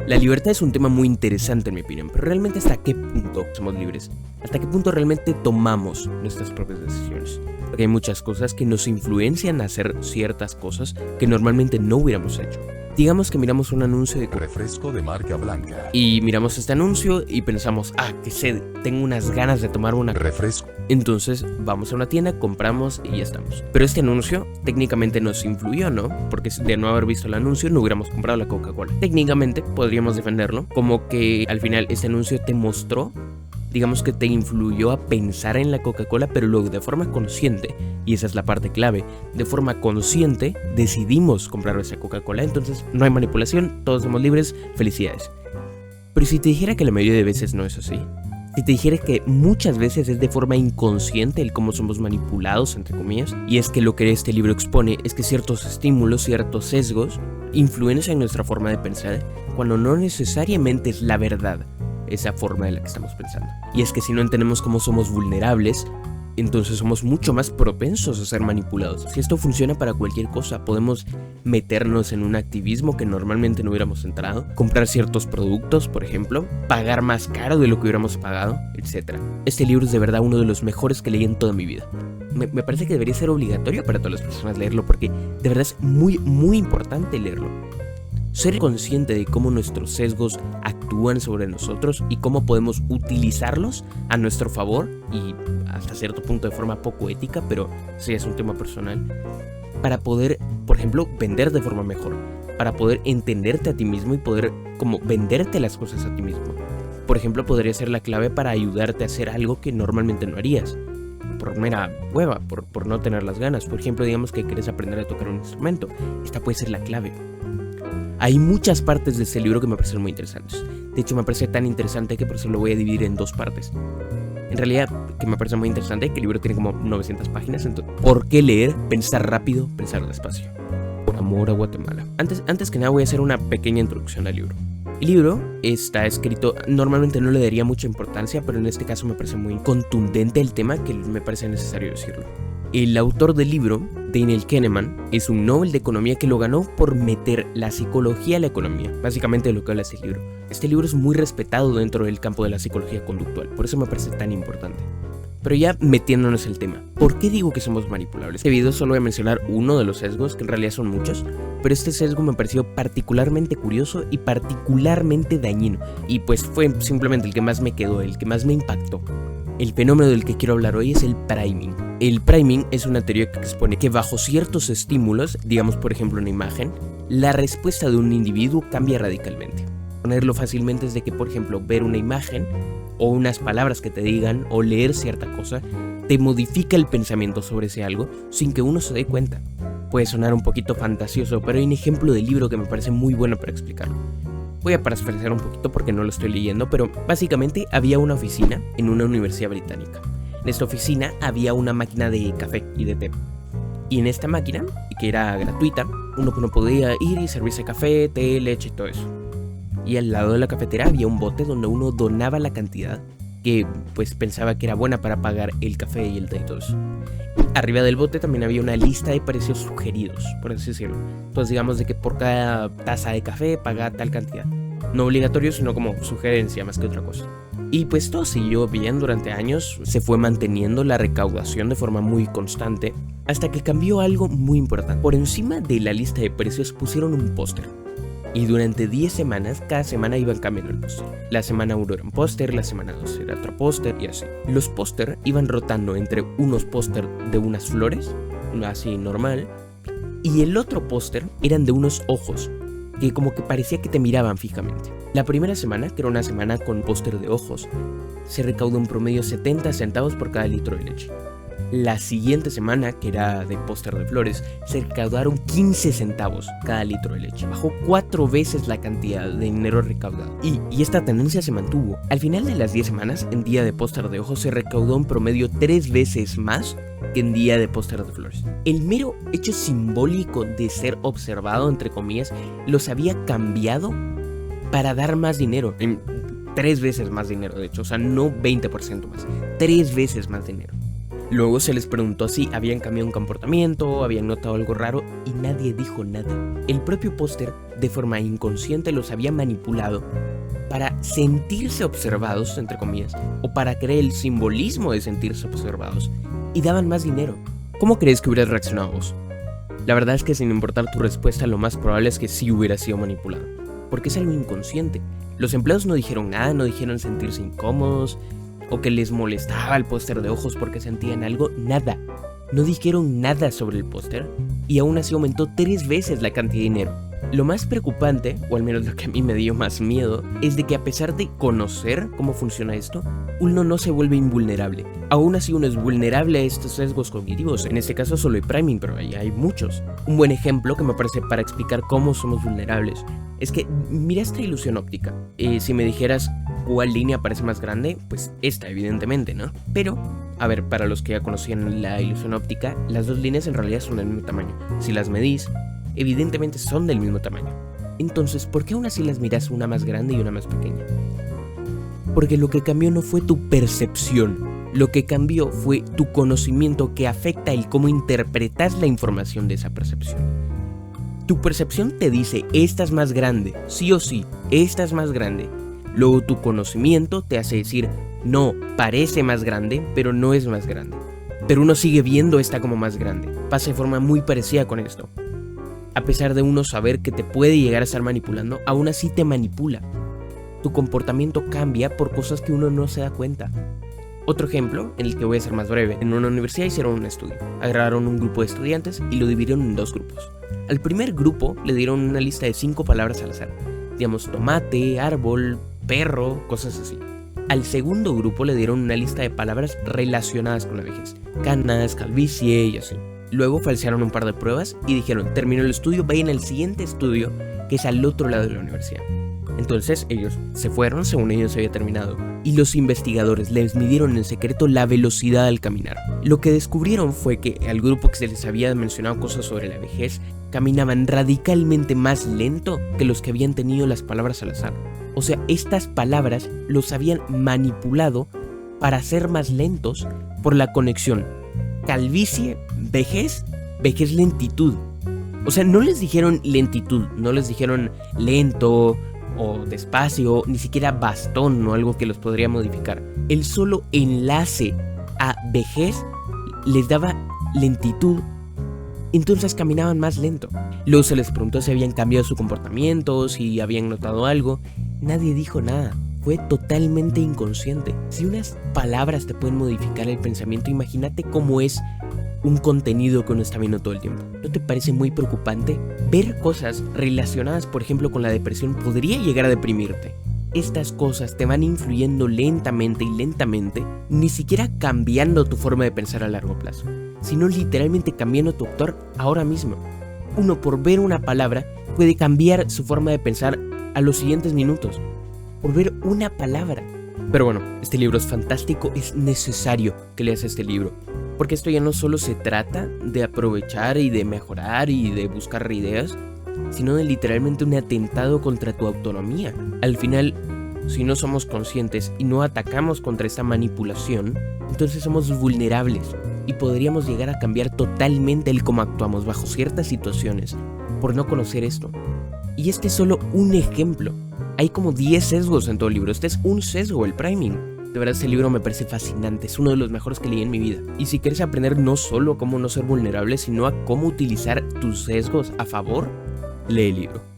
La libertad es un tema muy interesante en mi opinión, pero realmente ¿hasta qué punto somos libres? ¿Hasta qué punto realmente tomamos nuestras propias decisiones? Porque hay muchas cosas que nos influencian a hacer ciertas cosas que normalmente no hubiéramos hecho. Digamos que miramos un anuncio de refresco de marca blanca y miramos este anuncio y pensamos, qué sed, tengo unas ganas de tomar una refresco. Entonces vamos a una tienda, compramos y ya estamos. Pero este anuncio técnicamente nos influyó, ¿no? Porque de no haber visto el anuncio no hubiéramos comprado la Coca-Cola. Técnicamente podríamos defenderlo como que al final este anuncio te mostró, digamos que te influyó a pensar en la Coca-Cola, pero luego de forma consciente, y esa es la parte clave, de forma consciente decidimos comprar esa Coca-Cola. Entonces no hay manipulación, todos somos libres, felicidades. Pero si te dijera que la mayoría de veces no es así, si te dijera que muchas veces es de forma inconsciente el cómo somos manipulados, entre comillas, y es que lo que este libro expone es que ciertos estímulos, ciertos sesgos, influencian nuestra forma de pensar, cuando no necesariamente es la verdad esa forma de la que estamos pensando. Y es que si no entendemos cómo somos vulnerables, entonces somos mucho más propensos a ser manipulados. Si esto funciona para cualquier cosa, podemos meternos en un activismo que normalmente no hubiéramos entrado, comprar ciertos productos, por ejemplo, pagar más caro de lo que hubiéramos pagado, etc. Este libro es de verdad uno de los mejores que leí en toda mi vida. Me parece que debería ser obligatorio para todas las personas leerlo, porque de verdad es muy importante leerlo. Ser consciente de cómo nuestros sesgos actúan sobre nosotros y cómo podemos utilizarlos a nuestro favor y hasta cierto punto de forma poco ética, pero sí es un tema personal, para poder, por ejemplo, vender de forma mejor, para poder entenderte a ti mismo y poder como venderte las cosas a ti mismo. Por ejemplo, podría ser la clave para ayudarte a hacer algo que normalmente no harías, por mera hueva, por no tener las ganas. Por ejemplo, digamos que quieres aprender a tocar un instrumento, esta puede ser la clave. Hay muchas partes de este libro que me parecen muy interesantes. De hecho, me parece tan interesante que por eso lo voy a dividir en dos partes. En realidad, que me parece muy interesante, que el libro tiene como 900 páginas. Entonces, ¿por qué leer? Pensar rápido, pensar despacio. Por amor a Guatemala. Antes que nada voy a hacer una pequeña introducción al libro. El libro está escrito, normalmente no le daría mucha importancia, pero en este caso me parece muy contundente el tema que me parece necesario decirlo. El autor del libro, Daniel Kahneman, es un Nobel de Economía que lo ganó por meter la psicología a la economía, básicamente de lo que habla este libro. Este libro es muy respetado dentro del campo de la psicología conductual, por eso me parece tan importante. Pero ya metiéndonos en el tema, ¿por qué digo que somos manipulables? En este video solo voy a mencionar uno de los sesgos, que en realidad son muchos, pero este sesgo me pareció particularmente curioso y particularmente dañino, y pues fue simplemente el que más me quedó, el que más me impactó. El fenómeno del que quiero hablar hoy es el priming. El priming es una teoría que expone que bajo ciertos estímulos, digamos por ejemplo una imagen, la respuesta de un individuo cambia radicalmente. Ponerlo fácilmente es de que, por ejemplo, ver una imagen o unas palabras que te digan o leer cierta cosa te modifica el pensamiento sobre ese algo sin que uno se dé cuenta. Puede sonar un poquito fantasioso, pero hay un ejemplo de libro que me parece muy bueno para explicarlo. Voy a parafrasear un poquito porque no lo estoy leyendo, pero básicamente había una oficina en una universidad británica. En esta oficina había una máquina de café y de té. Y en esta máquina, que era gratuita, uno podía ir y servirse café, té, leche y todo eso. Y al lado de la cafetera había un bote donde uno donaba la cantidad que pues pensaba que era buena para pagar el café y el té y todo eso. Arriba del bote también había una lista de precios sugeridos, por así decirlo. Entonces digamos de que por cada taza de café paga tal cantidad. No obligatorio, sino como sugerencia más que otra cosa. Y pues todo siguió bien durante años, se fue manteniendo la recaudación de forma muy constante, hasta que cambió algo muy importante. Por encima de la lista de precios pusieron un póster. Y durante 10 semanas, cada semana iban cambiando el póster. La semana 1 era un póster, la semana 2 era otro póster y así. Los póster iban rotando entre unos póster de unas flores, así normal, y el otro póster eran de unos ojos, que como que parecía que te miraban fijamente. La primera semana, que era una semana con póster de ojos, se recaudó en promedio 70 centavos por cada litro de leche. La siguiente semana, que era de póster de flores, se recaudaron 15 centavos cada litro de leche. Bajó 4 veces la cantidad de dinero recaudado. Y esta tendencia se mantuvo. Al final de las 10 semanas, en día de póster de ojos, se recaudó en promedio 3 veces más que en día de póster de flores. El mero hecho simbólico de ser observado, entre comillas, los había cambiado para dar más dinero. 3 veces más dinero, de hecho. O sea, no 20% más. 3 veces más dinero. Luego se les preguntó si habían cambiado un comportamiento, habían notado algo raro y nadie dijo nada. El propio póster, de forma inconsciente, los había manipulado para sentirse observados, entre comillas, o para creer el simbolismo de sentirse observados, y daban más dinero. ¿Cómo crees que hubieras reaccionado vos? La verdad es que sin importar tu respuesta, lo más probable es que sí hubiera sido manipulado, porque es algo inconsciente. Los empleados no dijeron nada, no dijeron sentirse incómodos, o que les molestaba el póster de ojos porque sentían algo, nada. No dijeron nada sobre el póster, y aún así aumentó 3 veces la cantidad de dinero. Lo más preocupante, o al menos lo que a mí me dio más miedo, es de que a pesar de conocer cómo funciona esto, uno no se vuelve invulnerable. Aún así uno es vulnerable a estos sesgos cognitivos. En este caso solo hay priming, pero ahí hay muchos. Un buen ejemplo que me parece para explicar cómo somos vulnerables es que mira esta ilusión óptica. Si me dijeras cuál línea parece más grande, pues esta evidentemente, ¿no? Pero, a ver, para los que ya conocían la ilusión óptica, las dos líneas en realidad son del mismo tamaño. Si las medís, evidentemente son del mismo tamaño. Entonces, ¿por qué aún así las miras una más grande y una más pequeña? Porque lo que cambió no fue tu percepción, lo que cambió fue tu conocimiento que afecta el cómo interpretas la información de esa percepción. Tu percepción te dice, esta es más grande, sí o sí, esta es más grande. Luego tu conocimiento te hace decir, no, parece más grande, pero no es más grande. Pero uno sigue viendo esta como más grande. Pasa de forma muy parecida con esto. A pesar de uno saber que te puede llegar a estar manipulando, aún así te manipula. Tu comportamiento cambia por cosas que uno no se da cuenta. Otro ejemplo, en el que voy a ser más breve, en una universidad hicieron un estudio. Agarraron un grupo de estudiantes y lo dividieron en 2 grupos. Al primer grupo le dieron una lista de 5 palabras al azar. Digamos, tomate, árbol, perro, cosas así. Al segundo grupo le dieron una lista de palabras relacionadas con la vejez. Canas, calvicie y así. Luego falsearon un par de pruebas y dijeron, terminó el estudio, vayan al siguiente estudio, que es al otro lado de la universidad. Entonces ellos se fueron según ellos se había terminado, y los investigadores les midieron en secreto la velocidad al caminar. Lo que descubrieron fue que al grupo que se les había mencionado cosas sobre la vejez, caminaban radicalmente más lento que los que habían tenido las palabras al azar. O sea, estas palabras los habían manipulado para ser más lentos por la conexión calvicie, vejez, vejez, lentitud. O sea, no les dijeron lentitud, no les dijeron lento o despacio, ni siquiera bastón o algo que los podría modificar. El solo enlace a vejez les daba lentitud, entonces caminaban más lento. Luego se les preguntó si habían cambiado su comportamiento, si habían notado algo. Nadie dijo nada. Fue totalmente inconsciente. Si unas palabras te pueden modificar el pensamiento, imagínate cómo es un contenido que uno está viendo todo el tiempo. ¿No te parece muy preocupante? Ver cosas relacionadas, por ejemplo, con la depresión podría llegar a deprimirte. Estas cosas te van influyendo lentamente y lentamente, ni siquiera cambiando tu forma de pensar a largo plazo, sino literalmente cambiando tu actuar ahora mismo. Uno, por ver una palabra, puede cambiar su forma de pensar a los siguientes minutos. Por ver una palabra. Pero bueno, este libro es fantástico, es necesario que leas este libro, porque esto ya no solo se trata de aprovechar y de mejorar y de buscar ideas, sino de literalmente un atentado contra tu autonomía. Al final, si no somos conscientes y no atacamos contra esta manipulación, entonces somos vulnerables y podríamos llegar a cambiar totalmente el cómo actuamos bajo ciertas situaciones por no conocer esto. Y este es solo un ejemplo. Hay como 10 sesgos en todo el libro. Este es un sesgo, el priming. De verdad, este libro me parece fascinante. Es uno de los mejores que leí en mi vida. Y si quieres aprender no solo a cómo no ser vulnerable, sino a cómo utilizar tus sesgos a favor, lee el libro.